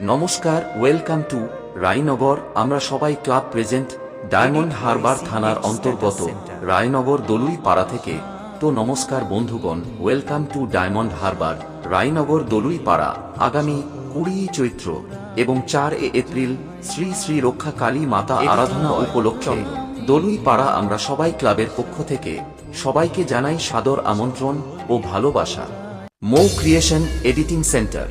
নমস্কার, welcome to Raynagar. আমরা সবাই ক্লাব প্রেজেন্ট ডায়মন্ড হারবার থানার অন্তর্গত রায়নগর দলুই পাড়া থেকে। তো নমস্কার বন্ধুগণ, ওয়েলকাম টু ডায়মন্ড হারবার রায়নগর দলুই পাড়া। আগামী 20 চৈত্র এবং 4 এপ্রিল শ্রী শ্রী রক্ষা কালী মাতা আরাধনা উপলক্ষে দলুই পাড়া আমরা সবাই ক্লাবের পক্ষ থেকে সবাইকে জানাই সাদর আমন্ত্রণ ও ভালোবাসা। মৌ ক্রিয়েশন এডিটিং সেন্টার।